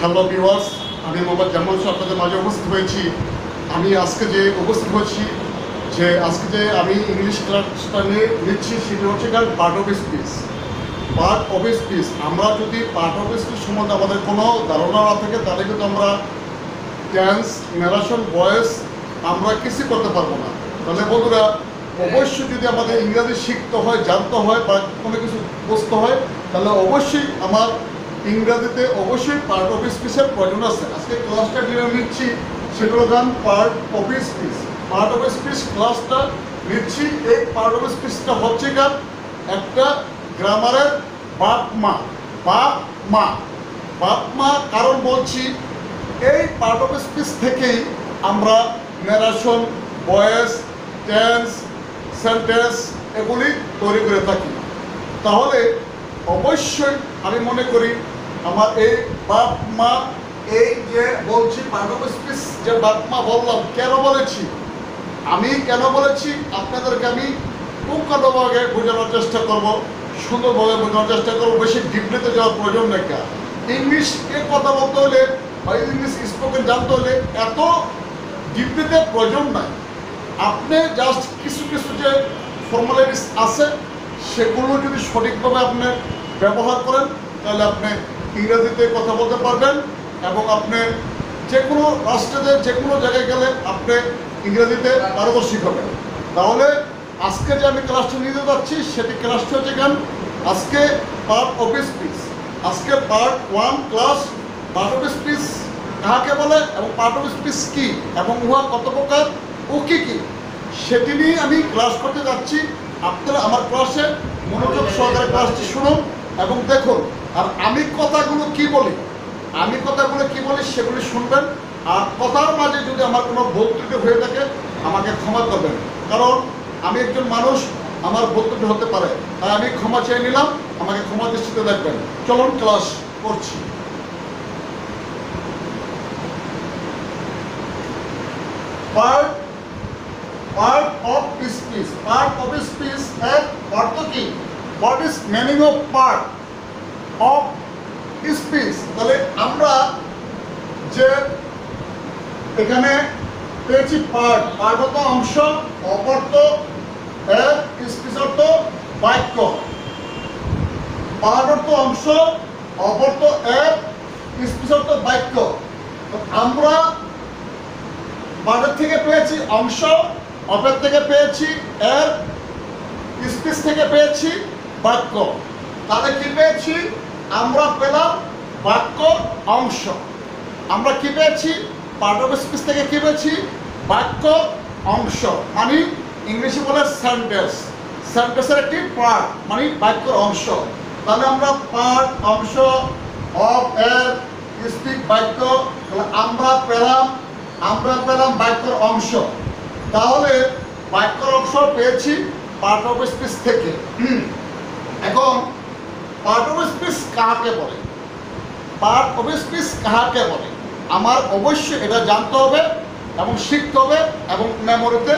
Hello viewers, আমি মোহাম্মদ জামাল শাহ আপনাদের মাঝে উপস্থিত হয়েছি। আমি আজকে আমি ইংলিশ ক্লাসটা নিচ্ছি সেটা হচ্ছে part of speech. Part of speech আমরা যদি পার্ট অফ স্পিচ সম্বন্ধে আমাদের কোনো ধারণা না থাকে তাহলে কিন্তু আমরা টেন্স, ন্যারেশন, ভয়েস আমরা কিছু করতে পারবো না। তাহলে বন্ধুরা, অবশ্যই যদি আমাদের ইংরেজি শিখতে হয়, জানতে হয় বা কোনো কিছু বুঝতে হয়, তাহলে অবশ্যই আমার ইংরেজিতে অবশ্যই পার্ট অফ স্পিচের প্রয়োজন আছে। আজকে ক্লাসটা নিচ্ছি সেগুলো part of speech. Part of speech ক্লাসটা নিচ্ছি। এই পার্ট অফ স্পিচটা হচ্ছে একটা গ্রামারের বাপ মা। কারণ বলছি, এই পার্ট অফ স্পিচ থেকেই আমরা ন্যারেশন, ভয়েস, টেন্স, সেন্টেন্স এগুলি তৈরি করে থাকি। তাহলে অবশ্যই আমি মনে করি আমার এই বাপ মা, এই যে বলছি পার্ট অফ স্পিচ, যে বাপ মা বললাম, কেন বলেছি আপনাদেরকে আমি পুঙ্খানুপুঙ্খভাবে বোঝানোর চেষ্টা করব, সুন্দরভাবে বোঝানোর চেষ্টা করবো। বেশি ডিপলিতে যাওয়ার প্রয়োজন নেই। ইংলিশে কথা বলতে হলে বা ইংলিশ স্পোকেন জানতে হলে এত ডিপলিতে প্রয়োজন নাই। আপনি জাস্ট কিছু যে ফর্মালিটিস আছে সেগুলো যদি সঠিকভাবে আপনি ব্যবহার করেন তাহলে আপনি ইংরেজিতে কথা বলতে পারবেন এবং আপনি যে কোনো রাষ্ট্রে যে কোনো জায়গায় গেলে আপনি ইংরেজিতে পারদর্শী হবেন। তাহলে আজকে যে আমি ক্লাসটা নিতে যাচ্ছি সেটি ক্লাসটা হচ্ছে আজকে পার্ট অফ স্পিচ। আজকে part 1 class part of speech কাকে বলে এবং পার্ট অফ স্পিচ কী এবং উহা কত প্রকার ও কী সেটি নিয়ে আমি ক্লাস করতে যাচ্ছি। আপনারা আমার ক্লাসে মনোযোগ সহকারে ক্লাসটি শুনুন এবং দেখুন। আর আমি কথাগুলো কি বলি সেগুলি শুনবেন। আর কথার মাঝে যদি আমার কোনো ভুল ত্রুটি হয়ে থাকে আমাকে ক্ষমা করবেন, কারণ আমি একজন মানুষ, আমার ভুল ত্রুটি হতে পারে, তাই আমি ক্ষমা চেয়ে নিলাম। আমাকে ক্ষমা দৃষ্টিতে দেখবেন। চলুন ক্লাস করছি। Part of speech. Part of speech এর অর্থ কি? What is meaning of part of speech? তাহলে আমরা যে এখানে পেয়েছি পার্ট অর্থ অংশ, অপর্থ এর, স্পিচ অর্থ বাক্য। পার্ট অর্থ অংশ, অপর্থ এর, স্পিচ অর্থ বাক্য। আমরা পার্টের থেকে পেয়েছি অংশ, অপের থেকে পেয়েছি এর, স্পিচ থেকে পেয়েছি বাক্য। তাহলে কি পেয়েছি? আমরা পেলাম বাক্য অংশ। আমরা কি পেয়েছি? পার্ট অফ স্পিচ থেকে কি পেয়েছি? বাক্য অংশ, মানে ইংলিশে বলে সেন্টেন্স। সেন্টেন্সের একটি পার্ট মানে বাক্যর অংশ। তাহলে আমরা পার্ট, অংশ, অফ, এর, স্পিচ, বাক্য, আমরা পেলাম বাক্যর অংশ। তাহলে বাক্যর অংশ পেয়েছি পার্ট অফ স্পিচ থেকে। এখন পার্ট অফ স্পিচ কাকে বলে? পার্ট অফ স্পিচ কাকে বলে আমার অবশ্যই এটা জানতে হবে এবং শিখতে হবে এবং মেমোরিতে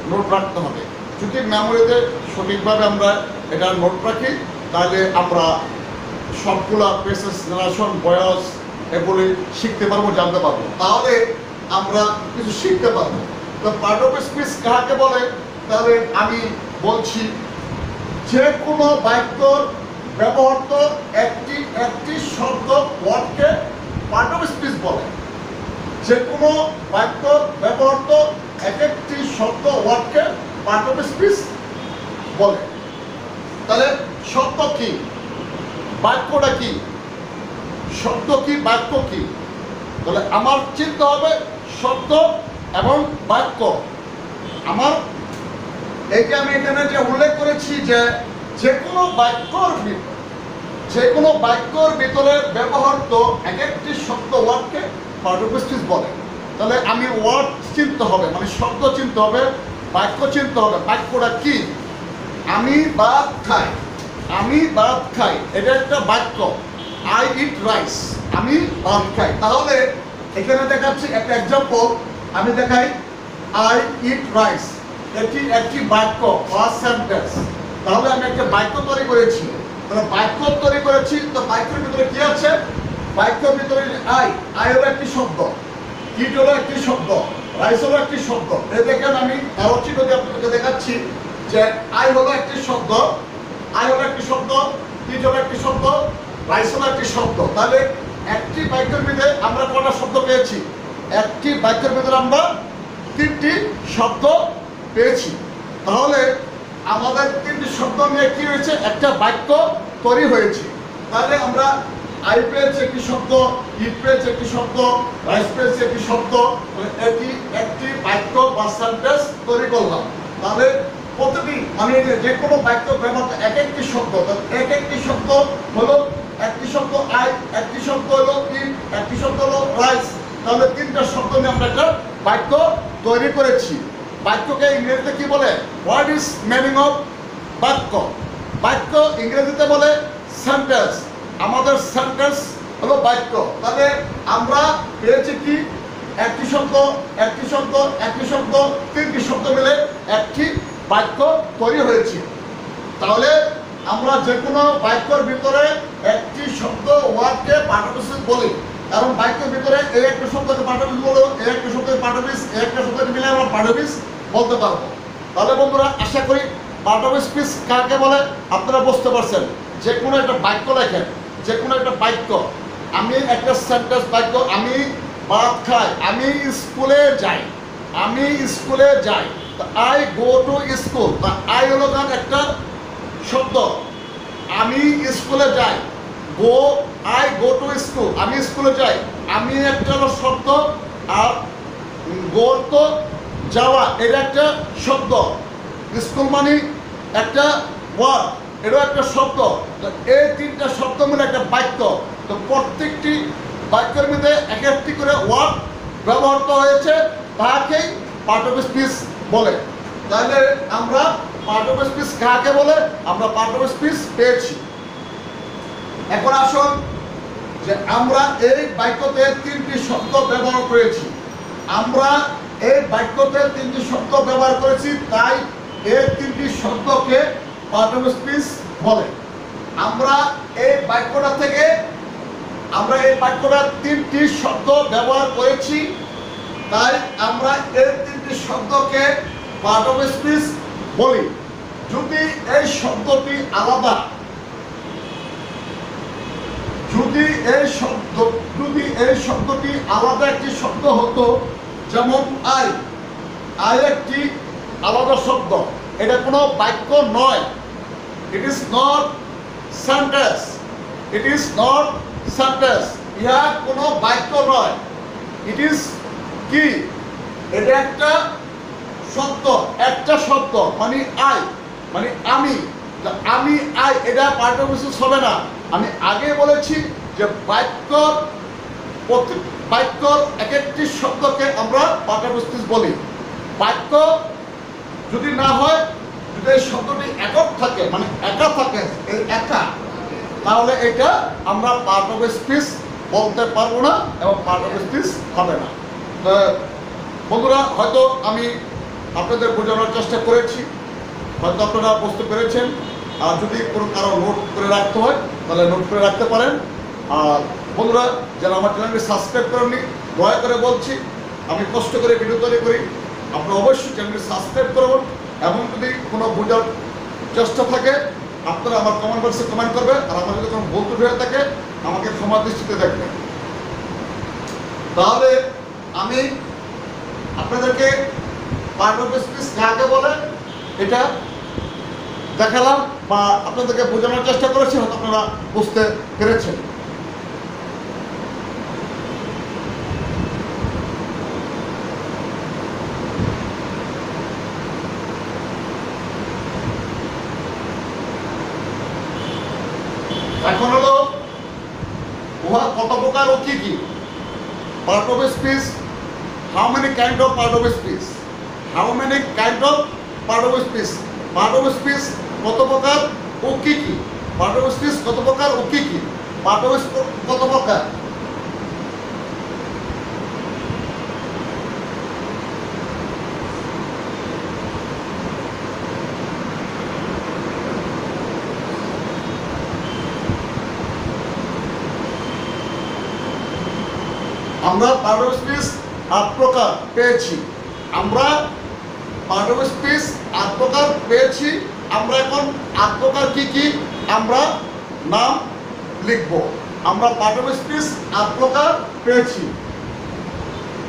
নোট রাখতে হবে। যদি মেমোরিতে সঠিকভাবে আমরা এটা নোট রাখি তাহলে আমরা সবগুলা পেসেস, ন্যারেশন, ভয়েস এগুলি শিখতে পারবো, জানতে পারবো। তাহলে আমরা কিছু শিখতে পারবো। তো পার্ট অফ স্পিচ কাকে বলে? তাহলে আমি বলছি, যে কোনো বাক্যর ব্যবহৃত একটি শব্দ, ওয়ার্ডকে পার্ট অফ স্পিচ বলে। যে কোনো বাক্যর ব্যবহৃত একটি শব্দ, ওয়ার্ডকে পার্ট অফ স্পিচ বলে। তাহলে শব্দ কি, বাক্যটা কি? শব্দ কি, বাক্য কি? তাহলে আমার চিন্তা হবে শব্দ এবং বাক্য। আমার এই যে আমি এখানে যে উল্লেখ করেছি যে কোনো বাক্যর ভিতরে ব্যবহৃত একটি শব্দ, ওয়ার্ডকে পার্ট অফ স্পিচ বলে। তাহলে আমি ওয়ার্ড চিনতে হবে, মানে শব্দ চিনতে হবে, বাক্য চিনতে হবে। বাক্যটা কি? আমি ভাত খাই, এটা একটা বাক্য। আই ইট রাইস, আমি ভাত খাই। তাহলে এখানে দেখাচ্ছি একটা এক্সাম্পল, আমি দেখাই। আই ইট রাইস, এটি একটি বাক্য বা সেন্টেন্স। তাহলে আমি একটা বাক্য তৈরি করেছি। তাহলে বাক্য তৈরি করেছি, তো বাক্যের ভিতরে কি আছে? বাক্যের ভিতরে আই, আই হলো একটি শব্দ, কিট হলো একটি শব্দ, রাইস হলো একটি শব্দ। এই দেখেন আমি আরো চিত্র দিয়ে আপনাদেরকে দেখাচ্ছি যে আই হলো একটি শব্দ, আই হলো একটি শব্দ, কিট হলো একটি শব্দ, রাইস হলো একটি শব্দ। তাহলে একটি বাক্যের ভিতরে আমরা কটা শব্দ পেয়েছি? একটি বাক্যের ভিতরে আমরা 3টি শব্দ পেয়েছি। তাহলে আমাদের 3টি শব্দ নিয়ে কি হয়েছে? একটা বাক্য তৈরি হয়েছে। তাহলে আমরা আই পেয়েছি একটি শব্দ, ইট পেয়েছি একটি শব্দ, রাইস পেয়েছি একটি শব্দ, এটি একটি বাক্য বা সেন্টেন্স তৈরি করলাম। তাহলে প্রতিটি আমি যে কোনো বাক্য ব্যবহার এক একটি শব্দ, এক একটি শব্দ হলো একটি শব্দ আই, একটি শব্দ হলো ইট, একটি শব্দ হলো রাইস। তাহলে 3টা শব্দ নিয়ে আমরা একটা বাক্য তৈরি করেছি। বাক্যকে ইংরেজিতে কি বলে? হোয়াট ইজ মিনিং অফ বাক্য? বাক্য ইংরেজিতে বলে সেন্টেন্স। আমাদের সেন্টেন্স হলো বাক্য। তাহলে আমরা পেয়েছি কি? একটি শব্দ, একটি শব্দ, একটি শব্দ, 3টি শব্দ মিলে একটি বাক্য তৈরি হয়েছে। তাহলে আমরা যে কোনো বাক্যের ভিতরে একটি শব্দ ওয়ার্ডকে পার্টবিশেষ বলি। কারণ বাক্যের ভিতরে এই একটা শব্দকে পার্টবিশ বলবো, এই একটা শব্দকে পার্টবিশ, এই একটা শব্দকে মিলে আমরা পার্টবিশ বলতে পারবো। তাহলে বন্ধুরা আশা করি পার্টবিশ পিস কাকে বলে আপনারা বুঝতে পারছেন। যে কোনো একটা বাক্য লেখেন, যে কোনো একটা বাক্য, আমি একটা সেন্টেন্স বাক্য, আমি ভাত খাই, আমি স্কুলে যাই, আমি স্কুলে যাই, I go to school. I হলো গান একটা শব্দ, আমি স্কুলে যাই, গো, আই গো টু স্কুল, আমি স্কুলে যাই, আমি একটা হলো শব্দ, আর গো তো যাওয়া, এটা একটা শব্দ, স্কুল মানে একটা ওয়ার্ড, এটাও একটা শব্দ। তো এই 3টা শব্দ মিলে একটা বাক্য। তো প্রত্যেকটি বাক্যের মধ্যে এক একটি করে ওয়ার্ড ব্যবহৃত হয়েছে, তাকেই পার্ট অফ স্পিচ বলে। তাহলে আমরা পার্ট অফ স্পিচ কাকে বলে? আমরা পার্ট অফ স্পিচ পেয়েছি। এখন আসুন যে আমরা এই বাক্যতে 3টি শব্দ ব্যবহার করেছি। আমরা এই বাক্যতে 3টি শব্দ ব্যবহার করেছি, তাই এই 3টি শব্দকে পার্ট অফ স্পিচ বলে। আমরা এই বাক্যটা থেকে আমরা এই বাক্যটা 3টি শব্দ ব্যবহার করেছি, তাই আমরা এই 3টি শব্দকে পার্ট অফ স্পিচ বলি। যদি এই শব্দটি আলাদা, যদি এই শব্দটি আলাদা একটি শব্দ হতো, যেমন আই, আই একটি আলাদা শব্দ, এটা কোনো বাক্য নয়। It is not sentence, it is not sentence, ইহা কোনো বাক্য নয়। ইট ইজ কি? এটা একটা শব্দ, একটা শব্দ মানে আই, মানে আমি। আমি আই, এটা পার্ট অফ স্পিচ হবে না। আমি আগে বলেছি যে বাক্যর এক একটি শব্দকে আমরা পার্ট অফ স্পিচ বলি। বাক্য যদি না হয়, যদি এই শব্দটি একক থাকে, মানে একা থাকে, এই একা, তাহলে এটা আমরা পার্ট অফ স্পিচ বলতে পারবো না এবং পার্ট অফ স্পিচ হবে না। বন্ধুরা, হয়তো আমি আপনাদের বোঝানোর চেষ্টা করেছি, হয়তো আপনারা বুঝতে পেরেছেন। আর যদি কোনো কারো নোট করে রাখতে হয় তাহলে নোট করে রাখতে পারেন। আর বন্ধুরা, যারা আমার চ্যানেলটি সাবস্ক্রাইব করেননি, দয়া করে বলছি, আমি কষ্ট করে ভিডিও তৈরি করি, আপনারা অবশ্যই চ্যানেলটি সাবস্ক্রাইব করবেন। এবং যদি কোনো বোঝার চেষ্টা থাকে, আপনারা আমার কমেন্ট বক্সে কমেন্ট করবেন। আর আমার যদি কোনো ভুল ত্রুটি হয়ে থাকে, আমাকে ক্ষমা দৃষ্টিতে দেখবেন। তাহলে আমি আপনাদেরকে পার্ট অফ স্পিচ কাকে বলে এটা দেখালাম, বা আপনাদেরকে বোঝানোর চেষ্টা করেছি, হয়তো আপনারা বুঝতে পেরেছেন। এখন হলো উহা কত প্রকার ও কি কি? Part of speech, how many kind of part of speech, how many kind of part of speech, part of speech কত প্রকার ও কি কি, পার্ট অফ স্পিচ কত প্রকার ও কি কি, পার্ট অফ স্পিচ কত প্রকার। আমরা পার্ট অফ স্পিচ 8 প্রকার পেয়েছি। আমরা পার্ট অফ স্পিচ 8 প্রকার পেয়েছি। আমরা এখন 8 প্রকার কি কি আমরা নাম লিখব। আমরা পার্ট অফ স্পিচ 8 প্রকার পেয়েছি।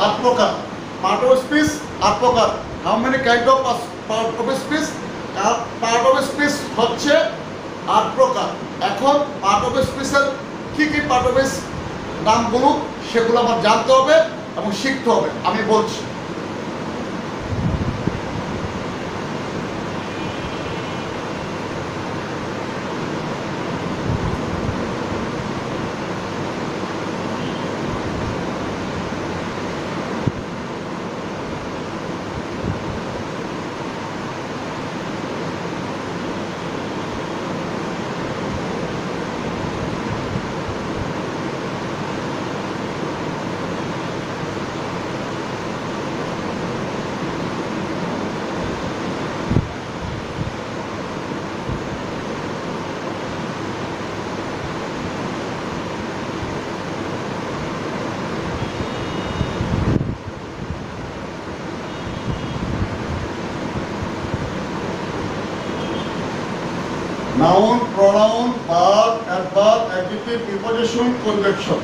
8 প্রকার পার্ট অফ স্পিচ 8 প্রকার। How many kind of part of speech? Part of speech হচ্ছে 8 প্রকার। এখন পার্ট অফ স্পিচের কি কি পার্ট অফ স্পিচ নামগুলো সেগুলো আমার জানতে হবে এবং শিখতে হবে। আমি বলছি, noun, pronoun, verb, adverb, adjective, preposition, conjunction.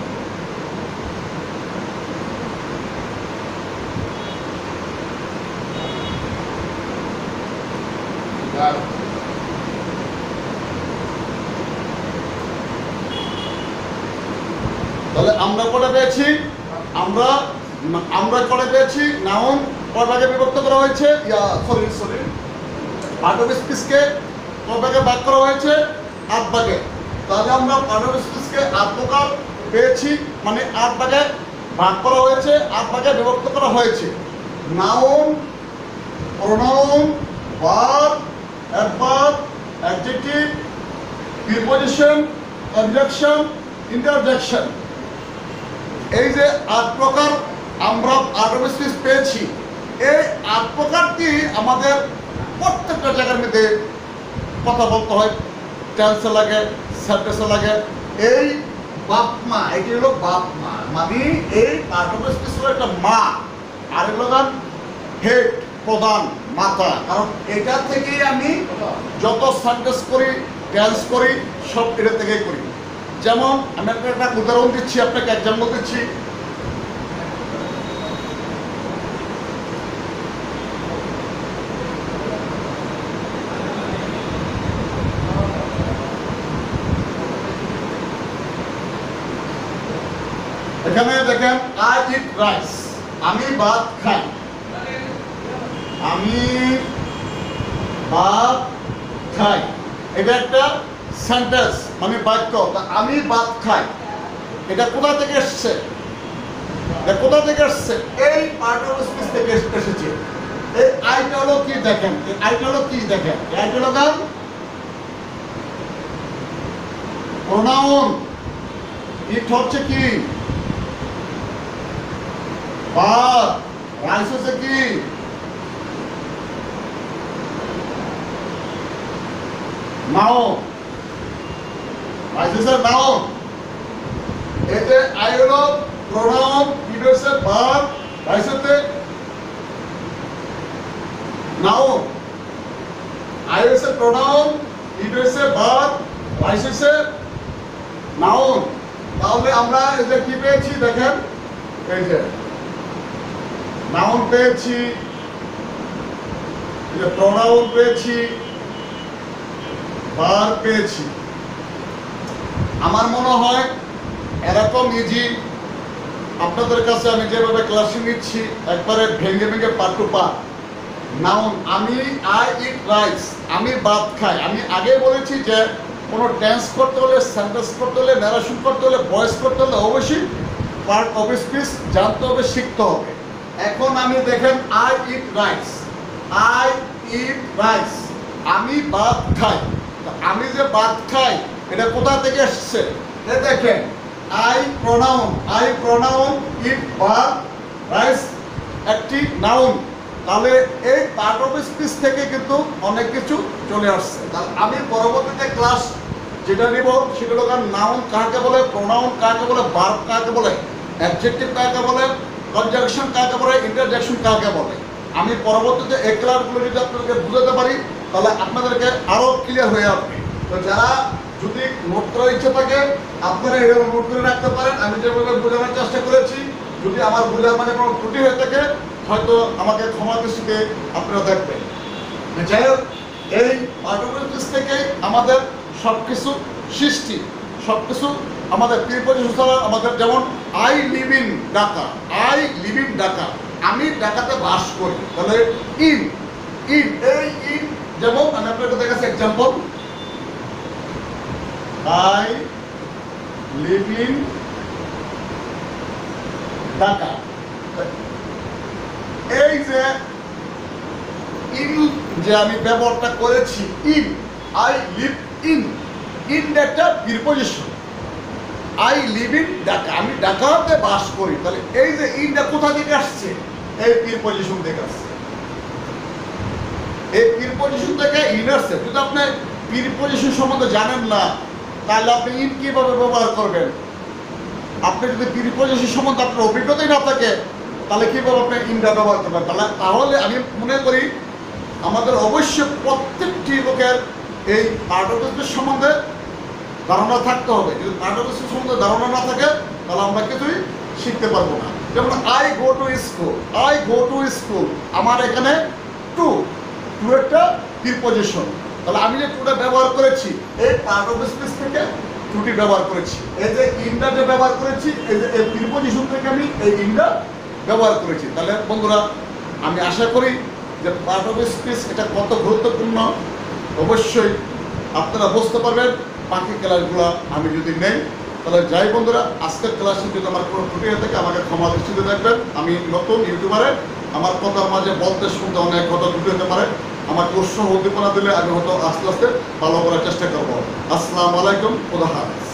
তাহলে আমরা কটা পেয়েছি? আমরা কটা পেয়েছি? নাউন কয় ভাগে বিভক্ত করা হয়েছে? সরি পার্ট অফ স্পিচকে কয় ভাগে ভাগ করা হয়েছে? 8 ভাগে। তাহলে আমরা পার্ট অফ স্পিচকে 8 প্রকার পেয়েছি, মানে 8 ভাগে ভাগ করা হয়েছে, 8 ভাগে বিভক্ত করা হয়েছে। Noun, pronoun, verb, adverb, adjective, preposition, conjunction, interjection. এই যে 8 প্রকার আমরা পার্ট অফ স্পিচ পেয়েছি, এই 8 প্রকারটি আমাদের প্রত্যেকটা জায়গার মধ্যে কথা বলতে হয়। টেন্সে লাগে, সেন্টেন্সে লাগে। এই বাপ মা, এটি হলো বাপ মা, মানে এই পার্ট অফ স্পিচ হলো একটা মা, আর হলো হেড, প্রধান, মাথা। কারণ এটা থেকেই আমি যত সেন্টেন্স করি, টেন্স করি, সব এটা থেকেই করি। যেমন আমি একটা উদাহরণ দিচ্ছি, আপনাকে এক্সাম্পল দিচ্ছি। এখানে দেখেন, আই ইট রাইস, আমি ভাত খাই। আমি ভাত খাই, এটা একটা সেন্টেন্স, মানে বাক্য। আমি ভাত খাই, এটা কোথা থেকে এসছে? কোথা থেকে এসছে? এই পার্ট অফ স্পিচ থেকে এসেছে। এই আইটা হলো কি দেখেন, এই আইটা হলো কি দেখেন, এই আইটা হলো গান প্রোনাউন। ইট হচ্ছে কি? ভাত। রাইস হচ্ছে কি? নাউন। রাইস হচ্ছে নাউন। এতে আই হলো প্রোনাউন, ইট হচ্ছে ভার্ব, রাইস হচ্ছে নাউন। আই হচ্ছে প্রোনাউন, ইট হচ্ছে ভার্ব, রাইস হচ্ছে নাউন। তাহলে আমরা এই যে কি পেয়েছি দেখেন, এই যে নাউন পেয়েছি, প্রোনাউন পেয়েছি, ভার্ব পেয়েছি। আমার মনে হয় এরকম ইজি আপনাদের কাছে আমি যেভাবে ক্লাসে নিচ্ছি, একবারে ভেঙে ভেঙে পার্ট টু পার্ট। নাউন, আমি আই ইট রাইস, আমি ভাত খাই। আমি আগে বলেছি যে কোনো টেন্স করতে হলে, সেন্টেন্স করতে হলে, ন্যারেশন করতে হলে, ভয়েস করতে হলে অবশ্যই পার্ট অফ স্পিচ জানতে হবে, শিখতে হবে। এখন আমি দেখেন, I eat rice, I eat rice, আমি ভাত খাই। আমি যে ভাত খাই, এটা কোথা থেকে এসছে? দেখেন, I pronoun, it verb, rice একটি নাউন। তাহলে এই পার্ট অফ স্পিচ থেকে কিন্তু অনেক কিছু চলে আসছে। তাহলে আমি পরবর্তীতে ক্লাস যেটা নিব সেটা হলো নাউন কাকে বলে, প্রোনাউন কাকে বলে, ভার্ব কাকে বলে, অ্যাডজেক্টিভ কাকে বলে, কনজাংশন কাকে বলে, ইন্টারজেকশন কাকে বলে। আমি পরবর্তীতে এই ক্লাসগুলো যদি আপনাদেরকে বুঝাতে পারি তাহলে আপনাদেরকে আরও ক্লিয়ার হয়ে আসবে। তো যারা যদি নোট করার ইচ্ছে থাকে আপনারা এগুলো নোট করে রাখতে পারেন। আমি যেভাবে বোঝানোর চেষ্টা করেছি, যদি আমার বোঝার মানে কোনো ত্রুটি হয়ে থাকে হয়তো আমাকে ক্ষমা দৃষ্টিতে আপনারা দেখবেন। যাই হোক, এই পাঠ্যপুস্তক থেকে আমাদের সব কিছু সৃষ্টি, সব কিছু আমাদের প্রিপোজিশন ছাড়া আমাদের, যেমন I live in Dhaka, I live in Dhaka, আমি ঢাকাতে বাস করি। তাহলে ইন, ইন, এই ইন, যেমন আমি আপনাকে দেখাচ্ছি example, I live in Dhaka. এই যে ইন যে আমি ব্যবহারটা করেছি, in, I live in, in একটা preposition, I live in Dhaka, আমি ঢাকাতে বাস করি। তাহলে এই যে ইনটা কোথা থেকে আসছে? এই প্রিপোজিশন থেকে আসছে, এই প্রিপোজিশন থেকে ইন আসছে। যদি আপনি প্রিপোজিশন সম্বন্ধে জানেন না তাহলে আপনি ইন কিভাবে ব্যবহার করবেন? আপনি যদি প্রিপোজিশন সম্বন্ধে আপনার অভিজ্ঞতাই না থাকে তাহলে কিভাবে আপনি ইনটা ব্যবহার করবেন? তাহলে আমি মনে করি আমাদের অবশ্যই প্রত্যেকটি লোকের এই পাঠ্যপুস্তক সম্বন্ধে ধারণা থাকতে হবে। যদি পাঠ্যপুস্তক সম্বন্ধে ধারণা না থাকে তাহলে আমরা কিছুই শিখতে পারবো না। যেমন I go to school, I go to school, আমার এখানে টু, টু একটা প্রিপোজিশন। তাহলে আমি যে টুটা ব্যবহার করেছি এই পাঠ্যপুস্তক থেকে টুটি ব্যবহার করেছি। এই যে ইনটা যে ব্যবহার করেছি, এই যে এই প্রিপোজিশন থেকে আমি এই ইনটা ব্যবহার করেছি। তাহলে বন্ধুরা আমি আশা করি যে পাঠ্যপুস্তক এটা কত গুরুত্বপূর্ণ অবশ্যই আপনারা বুঝতে পারবেন বাকি ক্লাসগুলো আমি যদি নেই। তাহলে যাই বন্ধুরা, আজকের ক্লাসে যদি আমার কোনো ত্রুটি হয়ে থাকে আমাকে ক্ষমা দৃষ্টিতে দেখবেন। আমি নতুন ইউটিউবারে, আমার কথার মাঝে বলতে শুনতে অনেক কথা ত্রুটি হতে পারে। আমাকে উৎসাহ উদ্দীপনা দিলে আমি হয়তো আস্তে আস্তে ভালো করার চেষ্টা করবো। আসসালামু আলাইকুম, খুদা হাফেজ।